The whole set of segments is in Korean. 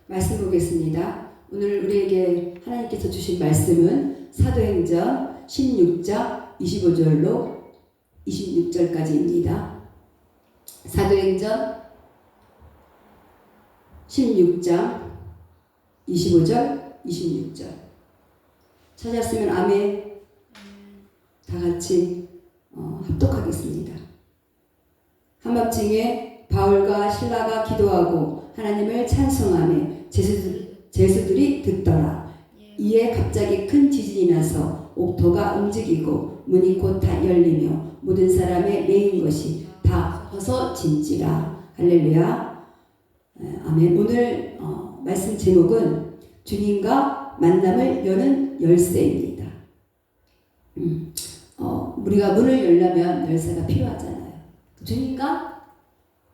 말씀 보겠습니다. 오늘 우리에게 하나님께서 주신 말씀은 사도행전 16장 25절로 26절까지입니다. 사도행전 16장 25절, 26절. 찾았으면 아멘. 다 같이 합독하겠습니다. 한밤중에 바울과 실라가 기도하고 하나님을 찬송하며 제수들이 듣더라. 이에 갑자기 큰 지진이 나서 옥토가 움직이고 문이 곧 다 열리며 모든 사람의 매인 것이 다 벗어진지라. 할렐루야. 아멘. 오늘 말씀 제목은 주님과 만남을 여는 열쇠입니다. 우리가 문을 열려면 열쇠가 필요하잖아요. 주님과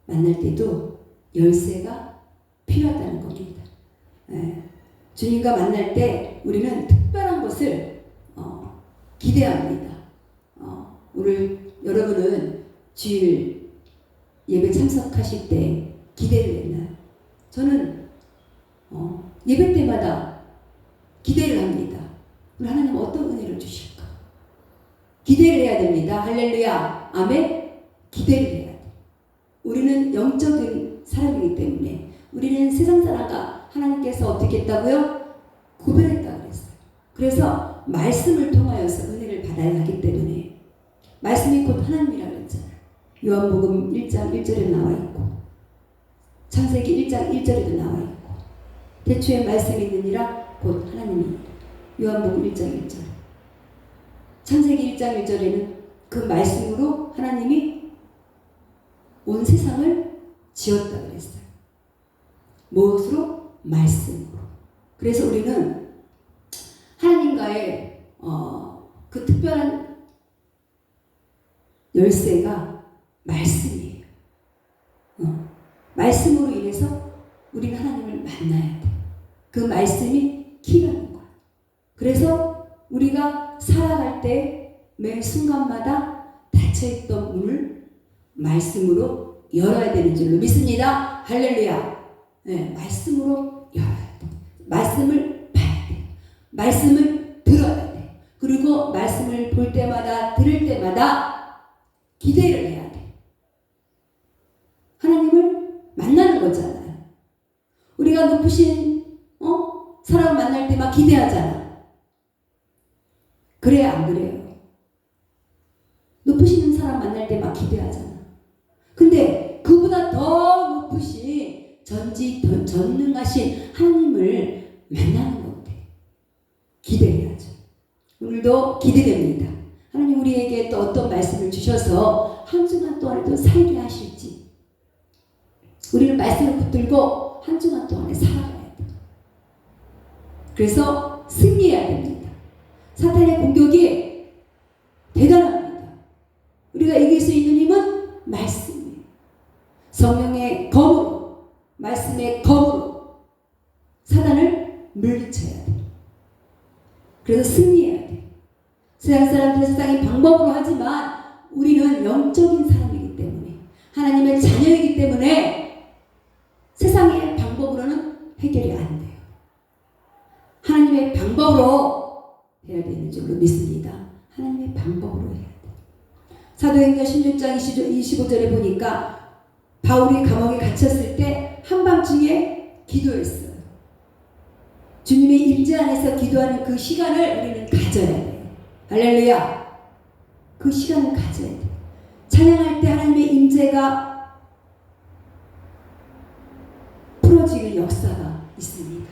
만날 때도 열쇠가 필요하다는 겁니다. 주님과 만날 때 우리는 특별한 것을 기대합니다. 오늘 여러분은 주일 예배 참석하실 때 기대를 했나요? 저는 예배 때마다 기대를 합니다. 우리 하나님 어떤 은혜를 주실까? 기대를 해야 됩니다. 할렐루야. 아멘. 기대를 해야 돼. 우리는 영적인 사람이기 때문에 우리는 세상 사람과 하나님께서 어떻게 했다고요? 구별했다고 그랬어요. 그래서 말씀을 통하여서 은혜를 받아야 하기 때문에 말씀이 곧 하나님이라고 그랬잖아요. 요한복음 1장 1절에 나와 있고 창세기 1장 1절에도 나와 있고 태초에 말씀이 있느니라 곧 하나님이 요한복음 1장 1절 창세기 1장 1절에는 그 말씀으로 하나님이 온 세상을 지었다 그랬어요. 무엇으로? 말씀으로. 그래서 우리는 하나님과의 그 특별한 열쇠가 말씀이에요. 말씀으로 인해서 우리는 하나님을 만나야 돼. 그 말씀이 키라는 거야. 그래서 우리가 살아갈 때 매 순간마다 닫혀있던 문을 말씀으로 열어야 되는 줄로 믿습니다. 할렐루야. 네, 말씀으로 열어야 돼. 말씀을 봐야 돼. 말씀을 들어야 돼. 그리고 말씀을 볼 때마다 들을 때마다 기대를 해야 돼. 하나님을 만나는 거잖아요. 우리가 높으신 사람 만날 때 막 기대하잖아. 그래요, 안 그래요? 높으시는 사람 만날 때 막 기대하잖아. 근데 그보다 더 높으신 전능하신 하나님을 만나는 건데 기대해야죠. 오늘도 기대됩니다. 하나님 우리에게 또 어떤 말씀을 주셔서 한 주간 동안에 또 살게 하실지 우리는 말씀을 붙들고 한 주간 동안에 살아가야 돼요. 그래서 승리해야 됩니다. 사탄의 공격이 대단합니다. 우리가 이길 수 있는 힘은 말씀이에요. 성령의 검으로 말씀의 검으로 사단을 물리쳐야 돼요. 그래서 승리해야 돼요. 세상 사람들은 세상의 방법으로 하지만 우리는 영적인 사람이기 때문에 하나님의 자녀이기 때문에 세상의 방법으로는 해결이 안 돼요. 하나님의 방법으로 해야 되는 줄로 믿습니다. 하나님의 방법으로 해야 돼요. 사도행전 16장 25절에 보니까 바울이 감옥에 갇혔을 때 한밤중에 기도했어요. 주님의 임재 안에서 기도하는 그 시간을 우리는 가져야 돼요. 할렐루야. 그 시간을 가져야 돼요. 찬양할 때 하나님의 임재가 풀어지는 역사가 있습니다.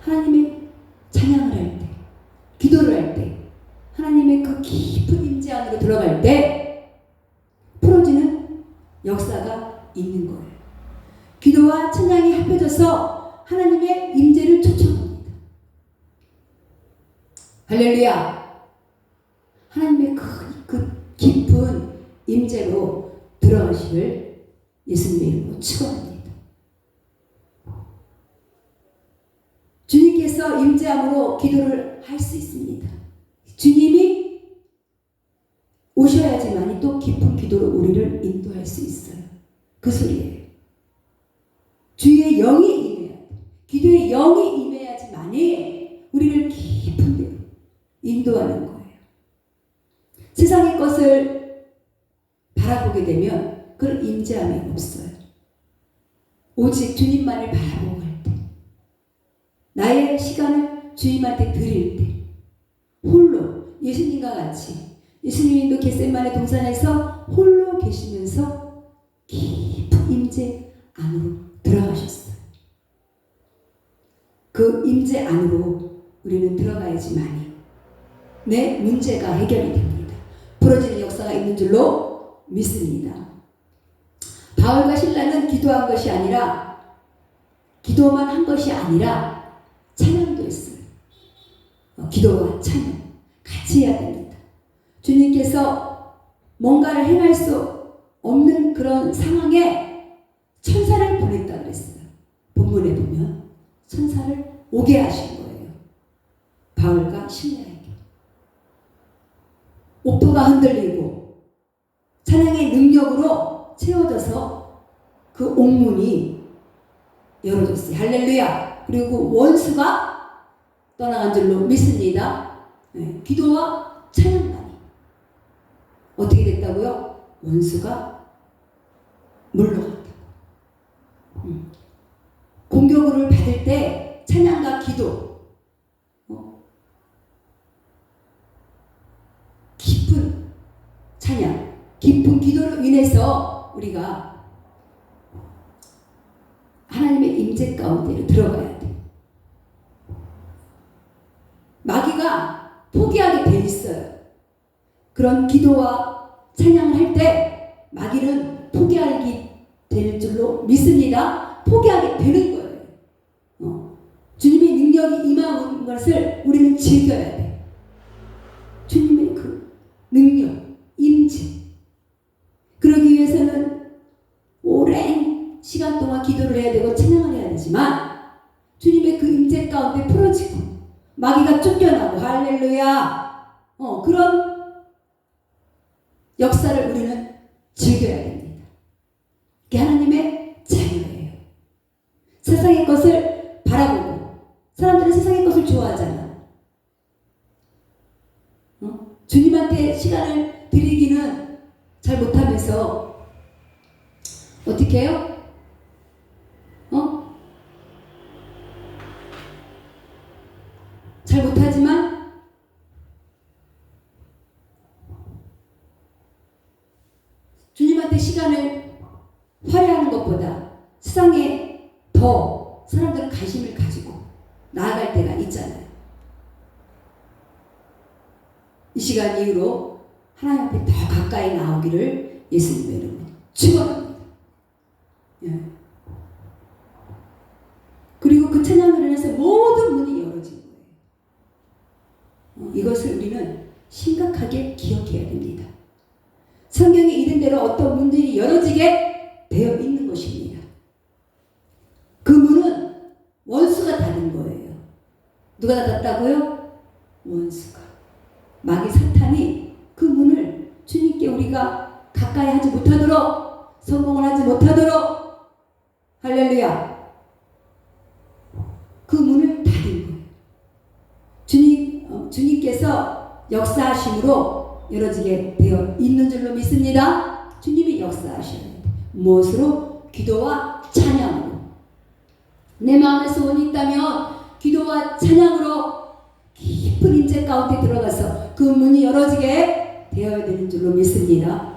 하나님의 찬양을 할 때, 기도를 할 때, 하나님의 그 깊은 임재 안으로 들어갈 때 풀어지는 역사가 있는 거예요. 기도와 찬양이 합해져서 하나님의 임재를 초청합니다. 할렐루야. 하나님의 그 깊은 임재로 들어가시길 예수님의 이름으로 축원합니다. 주님께서 임재함으로 기도를 할 수 있습니다. 주님이 오셔야지만이 또 깊은 기도로 우리를 인도할 수 있어요. 그 소리예요. 주의 영이 임해야 돼. 영이 임해야지만이 우리를 깊은 데로 인도하는 거예요. 세상의 것을 바라보게 되면 그런 임재함이 없어요. 오직 주님만을 바라보고 갈 때, 나의 시간을 주님한테 드릴 때, 홀로 예수님과 같이 예수님도 겟세마네 동산에서 홀로 계시면서 깊은 임재 안으로 들어가셨어요. 그 임재 안으로 우리는 들어가야지만이 내 문제가 해결이 됩니다. 부러지는 역사가 있는 줄로 믿습니다. 바울과 실라는 기도한 것이 아니라, 기도만 한 것이 아니라 찬양도 했어요. 기도와 찬양 같이 해야 됩니다. 주님께서 뭔가를 행할 수 없는 그런 상황에 천사를 보냈다 그랬어요. 본문에 보면 천사를 오게 하신 거예요. 바울과 실라에게. 옥토가 흔들리고 찬양의 능력으로 채워져서 그 옥문이 열어졌어요. 할렐루야. 그리고 원수가 떠나간 줄로 믿습니다. 네, 기도와 찬양만이 어떻게 됐다고요? 원수가 물러갔다고. 공격을 받을 때 찬양과 기도, 깊은 찬양, 깊은 기도로 인해서 우리가 하나님의 임재 가운데로 들어가야 돼. 마귀가 포기하게 돼 있어요. 그런 기도와 찬양을 할 때 마귀는 포기하게 될 줄로 믿습니다. 포기하게 되는 거예요. 주님의 능력이 임하는 것을 우리는 즐겨야 돼. 주님의 그 능력, 임재. 그러기 위해서는 오랜 시간 동안 기도를 해야 되고 찬양을 해야 되지만 주님의 그 임재 가운데 풀어지고 마귀가 쫓겨나고 할렐루야. 그런 역사를 우리는 즐겨야 됩니다. 그게 하나님의 자녀예요. 세상의 것을 바라보고, 사람들은 세상의 것을 좋아하잖아. 주님한테 시간을 드리기는 잘 못하면서 어떻게 해요? 잘 못하지만 주님한테 시간을 할애하는 것보다 세상에 더 사람들은 관심을 가지고 나아갈 때가 있잖아요. 이 시간 이후로 하나님 앞에 더 가까이 나오기를 예수님의 이름으로 축원합니다. 예. 그리고 그 찬양을 인해서 모든 문이 열어진 거예요. 이것을 우리는 심각하게 기억해야 됩니다. 성경에 이른 대로 어떤 문들이 열어지게 되어 있는 것입니다. 그 문은 원수가 닫은 거예요. 누가 닫았다고요? 원수가. 마귀 사탄이 그 문을 주님께 우리가 가까이 하지 못하도록, 성공을 하지 못하도록, 할렐루야, 그 문을 닫은 거예요. 주님께서 역사하심으로 열어지게 되어 있는 줄로 믿습니다. 주님이 역사하셔야 돼요. 무엇으로? 기도와 찬양으로. 내 마음에 소원이 있다면 기도와 찬양으로 깊은 임재 가운데 들어가서 그 문이 열어지게 되어야 되는 줄로 믿습니다.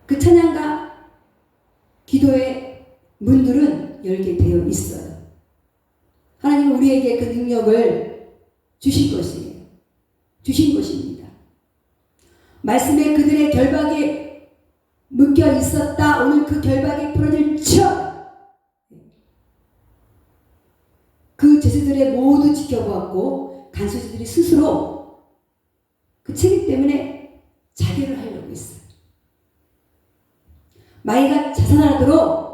그 찬양과 기도의 문들은 열게 되어 있어요. 하나님은 우리에게 그 능력을 주신 것이에요. 주신 것입니다. 말씀에 그들의 결박이 묶여 있었다. 오늘 그 결박이 풀어질지어다. 그 제수들의 모두 지켜보았고 간수들이 스스로 그 책임 때문에 자결을 하려고 했어요. 마귀가 자산하도록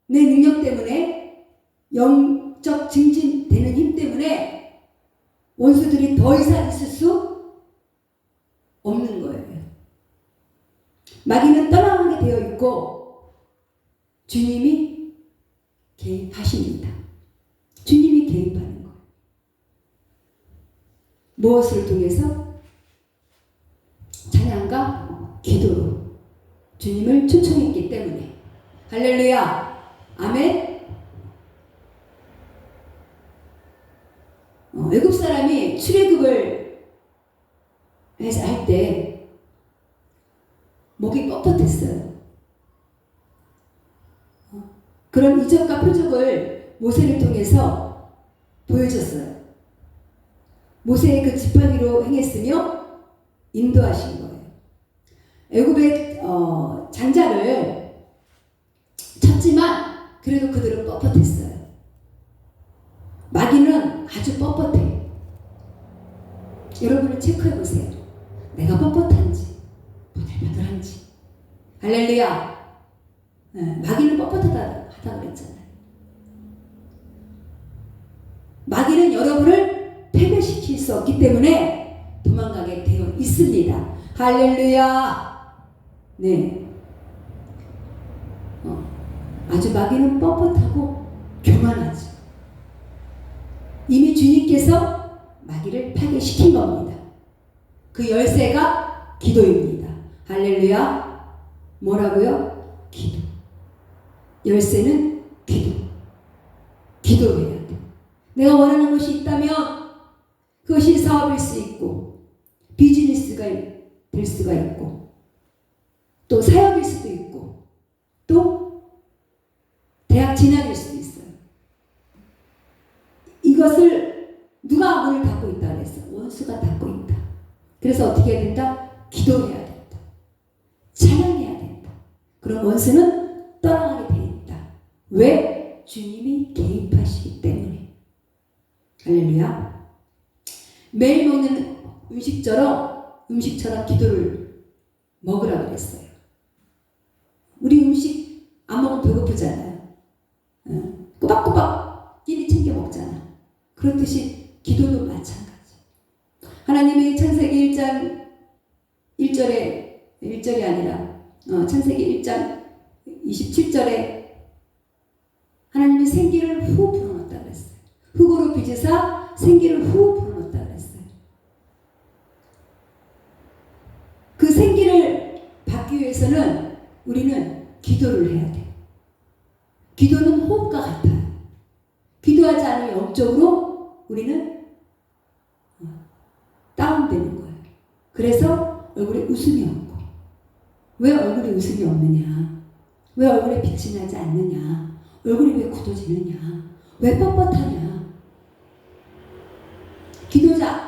내 능력 때문에, 영적 증진되는 힘 때문에 원수들이 더 이상 있을 수 없는 거예요. 마귀는 떠나가게 되어 있고 주님이 개입하십니다. 주님이 개입하는 거예요. 무엇을 통해서? 찬양과 기도로 주님을 초청했기 때문에. 할렐루야. 아멘. 외국 사람이 출애굽을 할 때 목이 뻣뻣했어요. 그런 이적과 표적을 모세를 통해서 보여줬어요. 모세의 그 지팡이로 행했으며 인도하신 거예요. 애굽의 장자를 쳤지만 그래도 그들은 뻣뻣했어요. 마귀는 아주 뻣뻣해. 여러분은 체크해 보세요. 내가 뻣뻣한지 보들보들한지. 할렐루야. 마귀는 뻣뻣하다 그랬잖아요. 마귀는 여러분을 패배시킬 수 없기 때문에 도망가게 되어 있습니다. 할렐루야. 네. 아주 마귀는 뻣뻣하고 교만하죠. 이미 주님께서 마귀를 파괴시킨 겁니다. 그 열쇠가 기도입니다. 할렐루야. 뭐라고요? 기도. 열쇠는 기도. 기도해야 돼. 내가 원하는 것이 있다면 그것이 사업일 수 있고 비즈니스가 될 수가 있고 또 사역일 수도 있고 또 대학 진학일 수도 있어요. 이것을 누가 문을 닫고 있다 그랬어? 원수가 닫고 있다. 그래서 어떻게 해야 된다? 기도해야 된다. 찬양해야 된다. 그럼 원수는 떠나가게 돼 있다. 왜? 주님이 개입하시기 때문에. 할렐루야. 매일 먹는 음식처럼 기도를 먹으라고 그랬어요. 우리 음식 안 먹으면 배고프잖아요. 꼬박꼬박 끼니 챙겨 먹잖아. 그렇듯이 기도도 마찬가지. 하나님이 창세기 1장 1절이 아니라 창세기 1장 27절에 하나님이 생기를 후 불어넣었다 그랬어요. 흙으로 빚으사 생기를 후 불어넣었다 그랬어요. 그 생기를 받기 위해서는 우리는 기도를 해야 돼요. 기도는 호흡과 같아요. 기도하지 않으면 영적으로 우리는 다운되는 거예요. 그래서 얼굴에 웃음이 없고. 왜 얼굴에 웃음이 없느냐? 왜 얼굴에 빛이 나지 않느냐? 얼굴이 왜 굳어지느냐? 왜 뻣뻣하냐?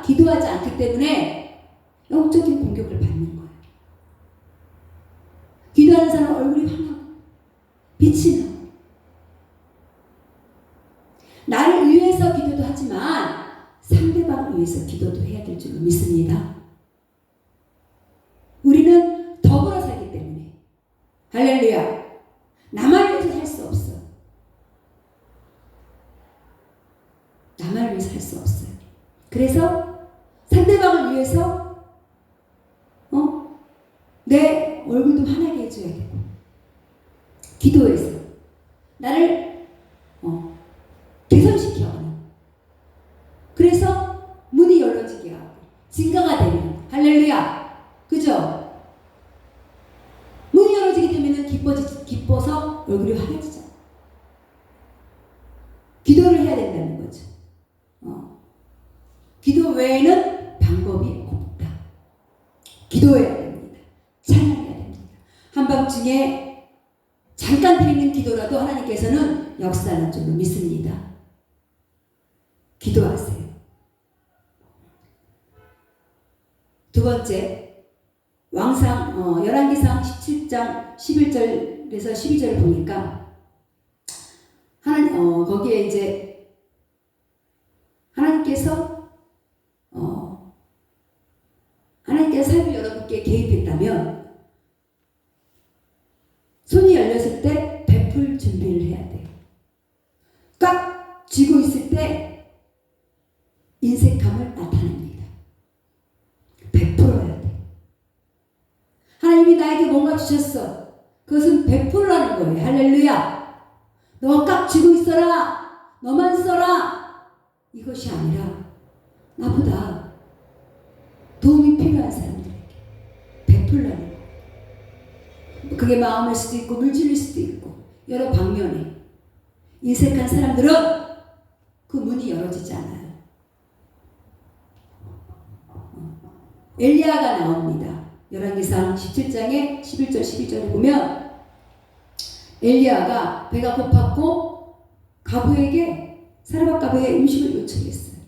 기도하지 않기 때문에 영적인 공격을 받는 거예요. 기도하는 사람 얼굴이 환하고 빛이 나고 나를 위해서 기도도 하지만 상대방을 위해서 기도도 해야 될 줄로 믿습니다. 우리는 더불어 살기 때문에. 할렐루야. 나만 위해서 살 수 없어. 나만 위해서 살 수 없어요. 그래서 상대방을 위해서 내 얼굴도 환하게 해줘야 되고 기도해서 나를 개선시켜가는. 그래서 문이 열려지게 하고 증가가 되면 할렐루야. 그죠? 문이 열어지게 되면 기뻐서 얼굴이 환해지잖아. 기도를 해야 된다는 거죠. 기도 외에는 방법이 없다. 기도해야 됩니다. 찬양해야 됩니다. 한밤중에 잠깐 드리는 기도라도 하나님께서는 역사하는 줄로 믿습니다. 기도하세요. 두 번째, 열왕기상 17장 11절에서 12절을 보니까 거기에 이제 하나님께서 삶을 여러분께 개입했다면 손이 열렸을 때 베풀 준비를 해야 돼요. 꽉 쥐고 있을 때 인색함을 나타냅니다. 베풀어야 돼. 하나님이 나에게 뭔가 주셨어. 그것은 베풀라는 거예요. 할렐루야. 너가 깍 쥐고 있어라. 너만 써라. 이것이 아니라 나보다 도움이 필요한 사람들에게 베풀라는 거예요. 그게 마음일 수도 있고 물질일 수도 있고 여러 방면에 인색한 사람들은 그 문이 열어지지 않아요. 엘리야가 나옵니다. 열왕기상 17장에 11절 12절에 보면 엘리야가 배가 고팠고 사르밧 가부에게 음식을 요청했어요.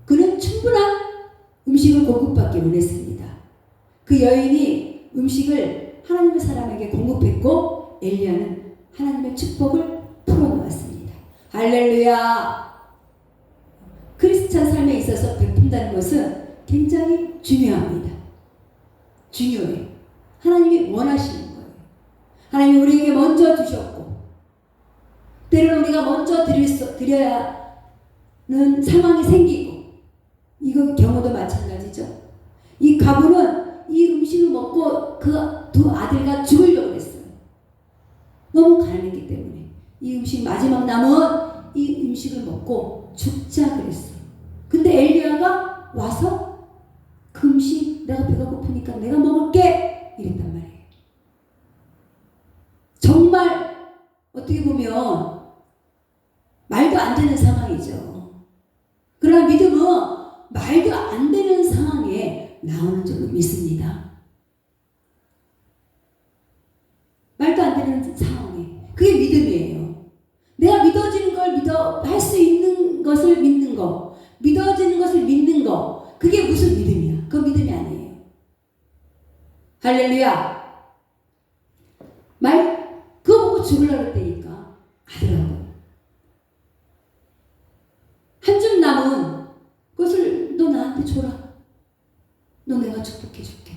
그는 충분한 음식을 공급받기 원했습니다. 그 여인이 음식을 하나님의 사람에게 공급했고 엘리야는 하나님의 축복을 풀어놓았습니다. 할렐루야. 크리스찬 삶에 있어서 베푼다는 것은 굉장히 중요합니다. 중요해요. 하나님이 원하시는 거예요. 하나님이 우리에게 먼저 주셨고 때로는 우리가 먼저 드려야 하는 상황이 생기고 이거 경우도 마찬가지죠. 이 가부는 이 음식을 먹고 그 두 아들과 죽으려고 했어요. 너무 가난했기 때문에 이 음식 마지막 남은 이 음식을 먹고 죽자 그랬어요. 근데 엘리야가 와서 그 음식 내가 배가 고프니까 내가 먹을게 이랬단 말이에요. 정말 어떻게 보면 말도 안 되는 상황이죠. 그러나 믿음은 말도 안 되는 상황에 나오는 줄로 믿습니다. 말도 안 되는 상황에 그게 믿음이에요. 내가 믿어지는 걸 할 수 있는 것을 믿는 거, 믿어지는 것을 믿는 거, 그게 무슨 믿음이야? 그거 믿음이 아니에요. 할렐루야. 그거 보고 죽으려고 했다니까 하더라고요. 한 줌 남은 그것을 너 나한테 줘라. 너 내가 축복해 줄게.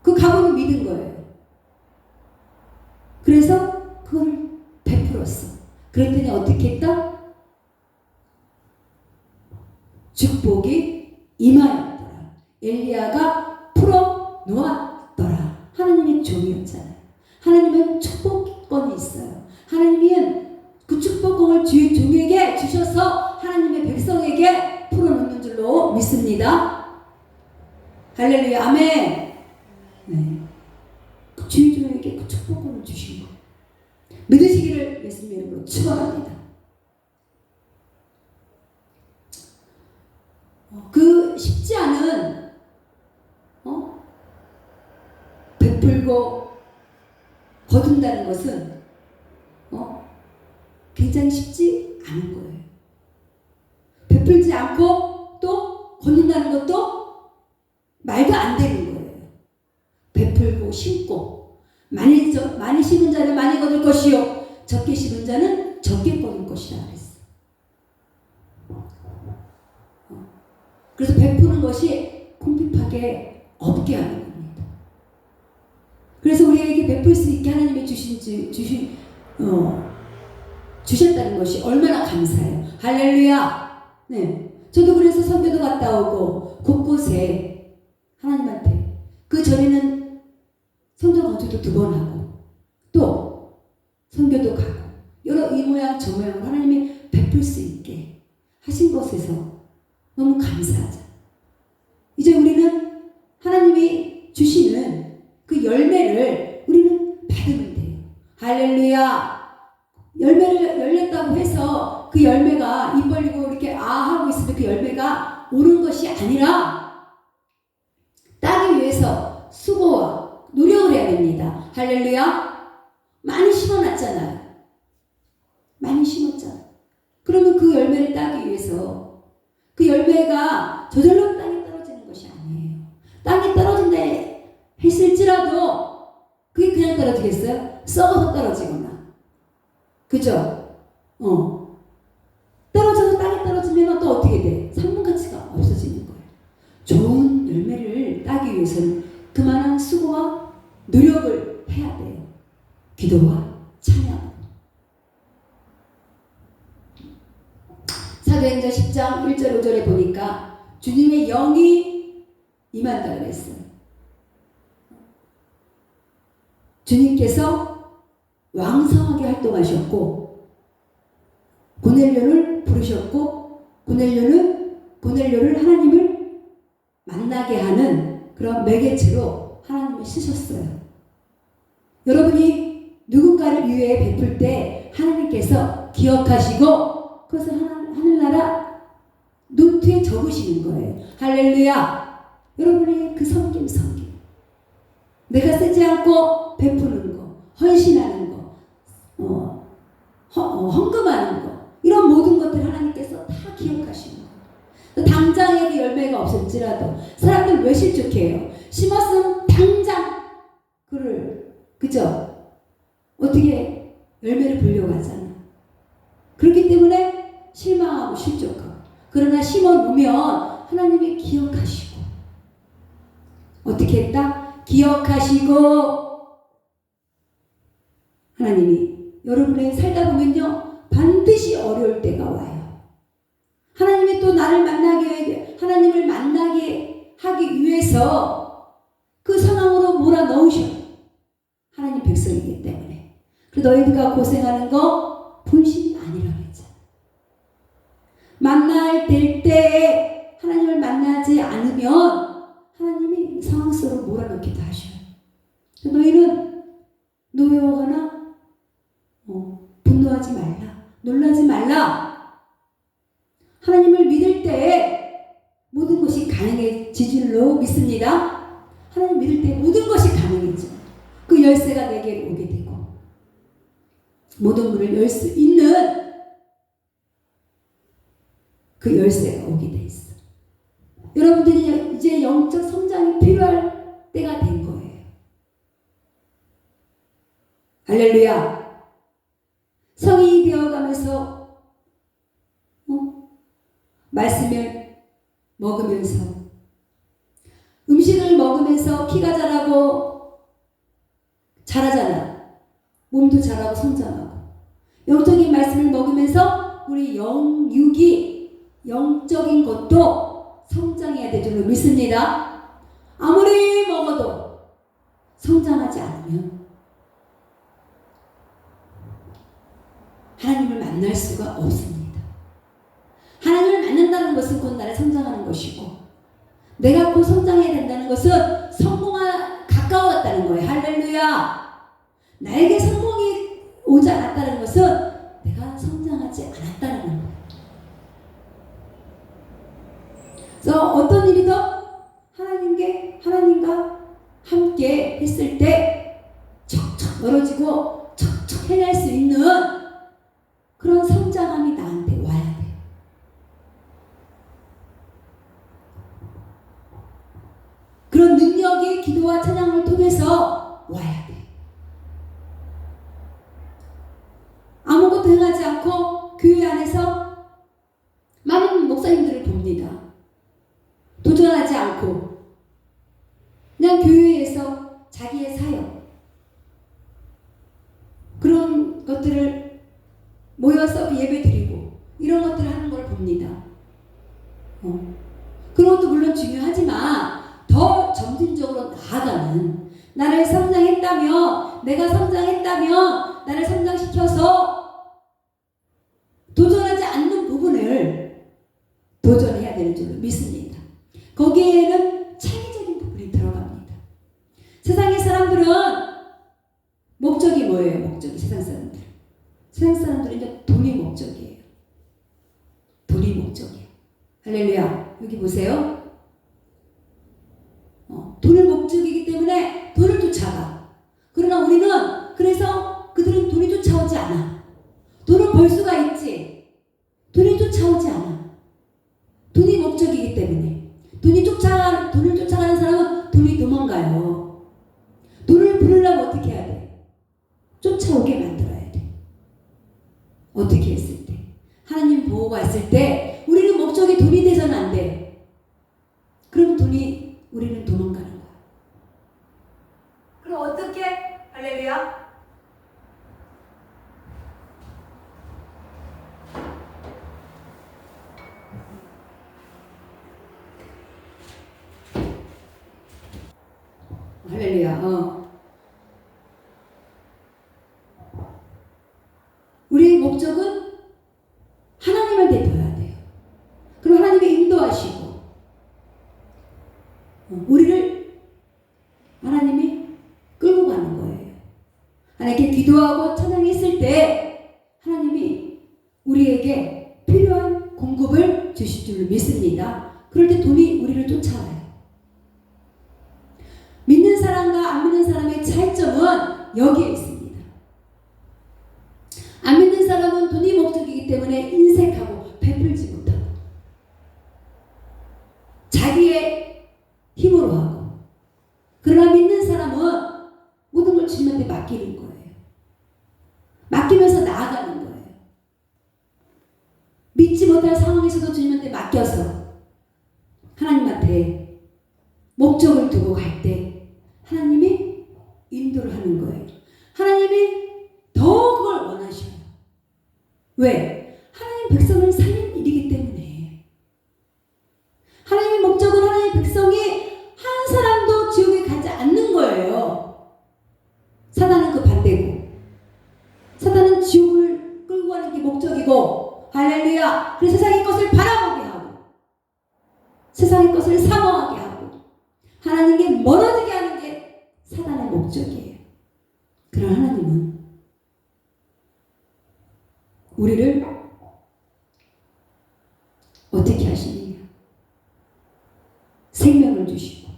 그 가부는 믿은 거예요. 그래서 그걸 베풀었어. 그랬더니 어떻게 했다? 축복이 임하였더라. 엘리야가 풀어 놓았더라. 하나님의 종이었잖아요. 하나님은 축복권이 있어요. 하나님은 그 축복권을 주인 종에게 주셔서 하나님의 백성에게 풀어놓는 줄로 믿습니다. 할렐루야. 아멘. 네. 그 주인 종에게 그 축복권을 주신 거 믿으시기를 예수님의 이름으로 축원합니다. 그 쉽지 않은 베풀고 거둔다는 것은 굉장히 쉽지 않은 거예요. 베풀지 않고 또 거둔다는 것도 말도 안 되는 거예요. 베풀고 심고 많이 심은 자는 많이 거둘 것이요 적게 심은 자는 적게 거둘 것이라 그랬어요. 그래서 베푸는 것이 궁핍하게 없게 하는 겁니다. 그래서 우리에게 베풀 수 있게 하나님이 주셨다는 것이 얼마나 감사해요. 할렐루야. 네, 저도 그래서 선교도 갔다 오고 곳곳에 하나님한테 그 전에는 성전 건축도 2번 하고 또 선교도 가고 여러 이 모양 저 모양으로 하나님이 베풀 수 있게 하신 것에서 너무 감사하죠. 이제 우리는 하나님이 주시는 그 열매를 우리는 받으면 돼요. 할렐루야. 열매를 열렸다고 해서 그 열매가 입 벌리고 이렇게 하고 있으면 그 열매가 오는 것이 아니라 따기 위해서 수고와 노력을 해야 됩니다. 할렐루야. 많이 심어놨잖아요. 많이 심었잖아요. 그러면 그 열매를 따기 위해서 그 열매가 저절로 땅에 떨어지는 것이 아니에요. 땅에 떨어진다 했을지라도 그게 그냥 떨어지겠어요? 썩어서 떨어지거나. 그죠? 떨어져서 땅에 떨어지면 또 어떻게 돼? 상품 가치가 없어지는 거예요. 좋은 열매를 따기 위해서는 그만한 수고와 노력을 해야 돼요. 기도와 찬양. 사도행전 10장 1절 5절에 보니까 주님의 영이 임한다 그랬어요. 주님께서 왕성하게 활동하셨고 고넬료를 부르셨고 고넬료를 하나님을 만나게 하는 그런 매개체로 하나님을 쓰셨어요. 여러분이 누군가를 위해 베풀 때 하나님께서 기억하시고 그것을 하늘나라 노트에 적으시는 거예요. 할렐루야. 여러분의 그 섬김 내가 쓰지 않고 베푸는 거, 헌신하는 거, 헌금하는 거, 이런 모든 것들 하나님께서 다 기억하시는 거예요. 당장에도 열매가 없을지라도 사람들 왜 실족해요? 심었으면 당장 그죠? 어떻게 열매를 보려고 하잖아. 그렇기 때문에 실망하고 실족하고. 그러나 심어놓으면 하나님이 기억하시고. 어떻게 했다? 기억하시고. 하나님이 여러분의 살다 보면요, 반드시 어려울 때가 와요. 하나님이 또 하나님을 만나게 하기 위해서 그 상황으로 몰아넣으셔요. 하나님 백성이기 때문에. 그리고 너희가 고생하는 거 본심이 아니라고 했잖아. 만날 때에 하나님을 만나지 않으면 하나님이 상황 속으로 몰아넣기도 하셔요. 너희는 노여워하나 분노하지 말라. 놀라지 말라. 하나님을 믿을 때에 모든 것이 가능해지는 줄로 믿습니다. 하나님 믿을 때 모든 것이 가능해져. 그 열쇠가 내게 오게 되고 모든 문을 열 수 있는 그 열쇠가 오게 돼 있어. 여러분들이 이제 영적 성장이 필요할 때가 된 거예요. 할렐루야. 성인이 되어가면서 말씀을 먹으면서 음식을 먹으면서 키가 자라고 잘하잖아. 몸도 자라고 성장하고. 영적인 말씀을 먹으면서 우리 영적인 것도 성장해야 될 줄로 믿습니다. 아무리 먹어도 성장하지 않으면 하나님을 만날 수가 없습니다. 하나님을 만난다는 것은 곧 나를 성장하는 것이고, 내가 곧 성장해야 된다는 것은 가까웠다는 거예요. 할렐루야. 나에게 성공이 오지 않았다는 것은 내가 성장하지 않았다는 거예요. 그래서 어떤 일이든 하나님과 함께 했을 때 척척 멀어지고 척척 해낼 수 있는 그런 성장함이 나한테 와야 돼. 그런 능력이 기도와 찬양을 통해서 와야 돼. 아무것도 행하지 않고 교회 안에서 많은 목사님들을 봅니다. 도전하지 않고 그냥 교회에서 자기의 사역 그런 것들을 모여서 예배 드리고 이런 것들을 하는 걸 봅니다. 그런 것도 물론 중요하지만 더 점진적으로 나아가는, 나를 성장했다면, 내가 성장했다면 나를 성장시켜서 도전하지 않는 부분을 도전해야 되는 줄로 믿습니다. 거기에는 창의적인 부분이 들어갑니다. 세상의 사람들은 목적이 뭐예요? 세상 사람들은 이제 돈이 목적이에요. 돈이 목적이에요. 할렐루야. 여기 보세요. 돈을 목적이기 때문에 돈을 쫓아가. 그러나 우리는 그들은 돈이 쫓아오지 않아. 돈을 벌 수가 있지. 돈이 쫓아오지 않아. 돈이 목적이기 때문에. 돈을 쫓아가는 사람은 돈이 도망가요. 돈을 부르려면 어떻게 해야 돼? 쫓아오게 만들어야 돼. 어떻게 했을 때? 하나님 보호가 있을 때 우리는 목적이 돈이 돼서는 안 돼. 그럼 우리는 도망가는 거야. 그럼 어떻게? 할렐루야. 할렐루야. 목적은 하나님을 대표해야 돼요. 그럼 하나님이 인도하시고 우리를 하나님이 끌고 가는 거예요. 하나님께 기도하고 찬양했을 때 하나님이 우리에게 필요한 공급을 주실 줄로 믿습니다. 그럴 때 돈이 우리를 쫓아와요. 믿는 사람과 안 믿는 사람의 차이점은 여기에 있습니다. 안 믿는 사람은 돈이 목적이기 때문에 인색하고 베풀지 못하고 자기의 힘으로 하고, 그러나 믿는 사람은 모든 걸 주님한테 맡기는 거예요. 맡기면서 나아가는 거예요. 믿지 못할 상황에서도 주님한테 맡겨서 하나님한테 목적을 두고 갈 때 하나님이 인도를 하는 거예요. 하나님이 더 그걸 원하셔요. 왜? 하나님 백성을 살리는 일이기 때문에. 하나님의 목적은 하나님의 백성이 한 사람도 지옥에 가지 않는 거예요. 사단은 그 반대고, 사단은 지옥을 끌고 가는 게 목적이고, 할렐루야. 그래서 세상의 것을 바라보게 하고 세상의 것을 사모하게 하고 하나님께 멀어지게 하는 게 사단의 목적이에요. 그러나 하나님은 우리를 어떻게 하시느냐? 생명을 주시고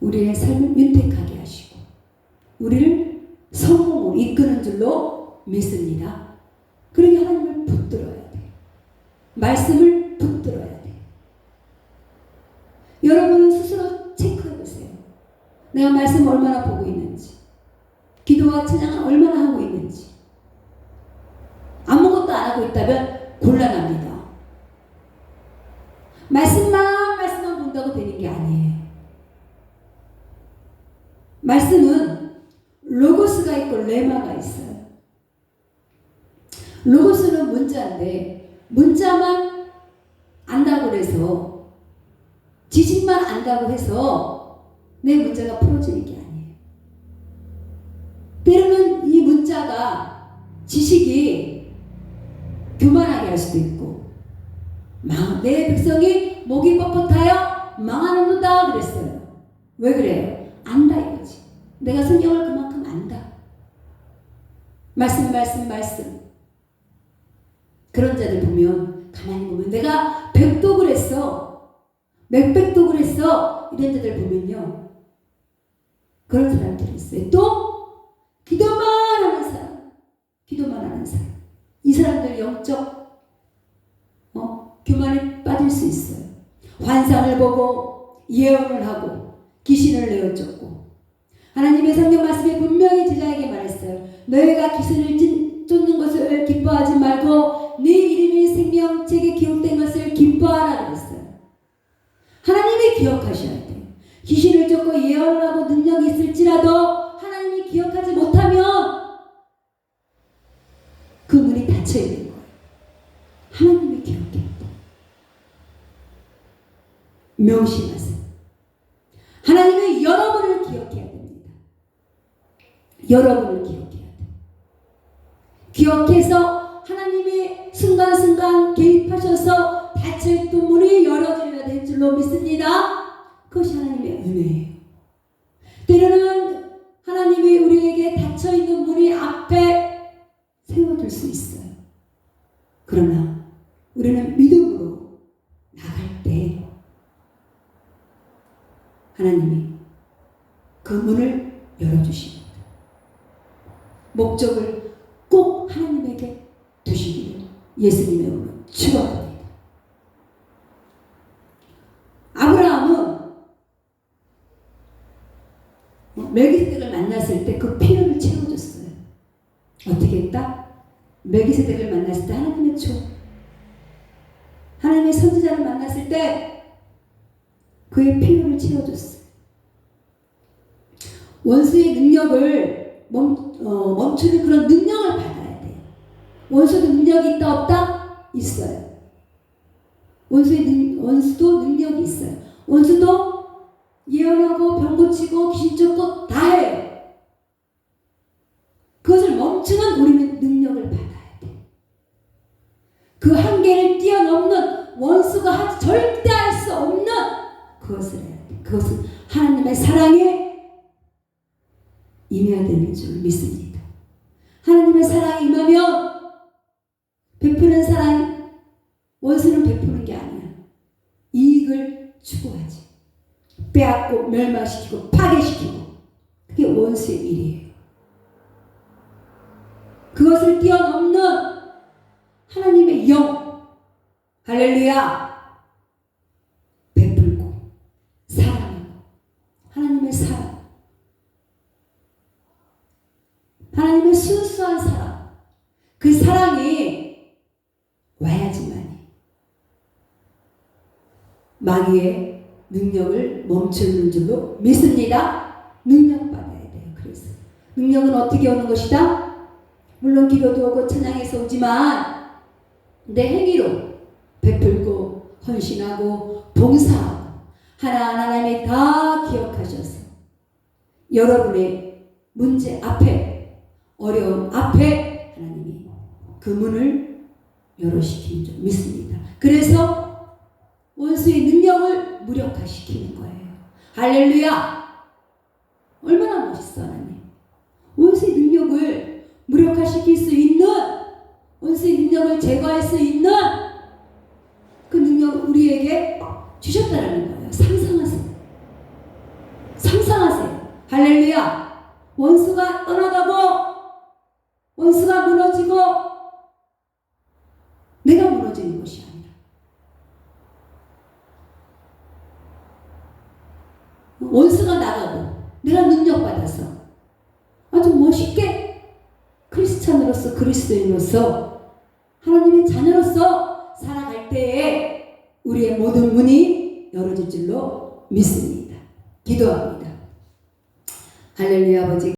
우리의 삶을 윤택하게 하시고 우리를 성공으로 이끄는 줄로 믿습니다. 그러니 하나님을 붙들어야 돼요. 말씀을 붙들어야 돼요. 여러분은 스스로 체크해 보세요. 내가 말씀을 얼마나 보고 있는지, 기도와 찬양을 얼마나 하고 있는지. 아무것도 안 하고 있다면 곤란합니다. 말씀만 본다고 되는 게 아니에요. 말씀은 로고스가 있고 레마가 있어요. 로고스는 문자인데 문자만 안다고 해서, 지식만 안다고 해서 내 문제가 풀어지는 게 아니에요. 때로는 이 문자가, 지식이 교만하게 할 수도 있고, 내 백성이 목이 뻣뻣하여 망하는도다 그랬어요. 왜 그래요? 안다 이거지. 내가 성경을 그만큼 안다. 말씀. 그런 자들 보면, 가만히 보면 내가 백독을 했어, 몇백독을 했어, 이런 자들 보면요, 그런 사람들이 있어요. 또 기도만 하는 사람, 이 사람들 영적 교만에 빠질 수 있어요. 환상을 보고 예언을 하고 귀신을 내어쫓고, 하나님의 성경 말씀에 분명히 제자에게 말했어요. 너희가 귀신을 쫓는 것을 기뻐하지 말고 네 이름이 생명책에 기록된 것을 기뻐하라 그랬어요. 하나님이 기억하셔야 돼요. 귀신을 쫓고 예언을 하고 능력이 있을지라도 하나님이 기억하지 못하면 그 문이 닫혀 있는 거예요. 하나님이 기억해야 돼요. 명심하세요. 하나님은 여러분을 기억해야 됩니다. 여러분을 기억해야 돼요. 기억해서 하나님이 순간순간 개입하셔서 닫혀있던 문이 열어져야 될 줄로 믿습니다. 그것이 하나님의 은혜예요. 때로는 하나님이 우리에게 닫혀있는 문이 앞에 세워둘 수 있어요. 그러나 우리는 믿음으로 나갈 때 하나님이 그 문을 열어주십니다. 목적을 꼭 하나님에게 두시기를 예수님의 이름으로 축원합니다. 아브라함은 멜기세덱을 만났을 때 그 필요를 채워줬어요. 어떻게 했다? 멜기세덱을 만났을 때 하나님의 하나님의 선지자를 만났을 때 그의 필요를 채워줬어요. 원수의 능력을 멈추는 그런 능력을 받아야 돼요. 원수도 능력이 있다 없다? 있어요. 원수도 능력이 있어요. 원수도 예언하고 병 고치고 귀신 쫓고 다 해요. 그것을 멈추는 우리는 능력을 받아요. 원수가 절대 할 수 없는 그것을 해야 돼. 그것은 하나님의 사랑에 임해야 되는 줄 믿습니다. 하나님의 사랑이 임하면 베푸는 사랑, 원수는 베푸는 게 아니야. 이익을 추구하지. 빼앗고 멸망시키고 파괴시키고, 그게 원수의 일이에요. 그것을 뛰어넘는 하나님의 영, 할렐루야, 베풀고 사랑하고, 하나님의 사랑, 하나님의 순수한 사랑, 그 사랑이 와야지만이 마귀의 능력을 멈추는 줄로 믿습니다. 능력받아야 돼요. 그래서 능력은 어떻게 오는 것이다? 물론 기도도 오고 찬양에서 오지만 내 행위로 베풀고 헌신하고 봉사하고 하나님이 다 기억하셔서 여러분의 문제 앞에, 어려움 앞에 하나님이 그 문을 열어시키는 줄 믿습니다. 그래서 원수의 능력을 무력화시키는 거예요. 할렐루야! 얼마나 멋있어 하나님. 원수의 능력을 무력화시킬 수 있는, 원수의 능력을 제거할 수 있는 그 능력을 우리에게 주셨다는 거예요. 상상하세요. 상상하세요. 할렐루야! 원수가 떠나가고 원수가 무너지고 내가 무너지는 것이 아니라 원수가 나가고 내가 능력받아서 아주 멋있게 크리스찬으로서, 그리스도인으로서, 하나님의 자녀로서 살아갈 때에 우리의 모든 문이 열어질 줄로 믿습니다. 기도합니다. 할렐루야. 아버지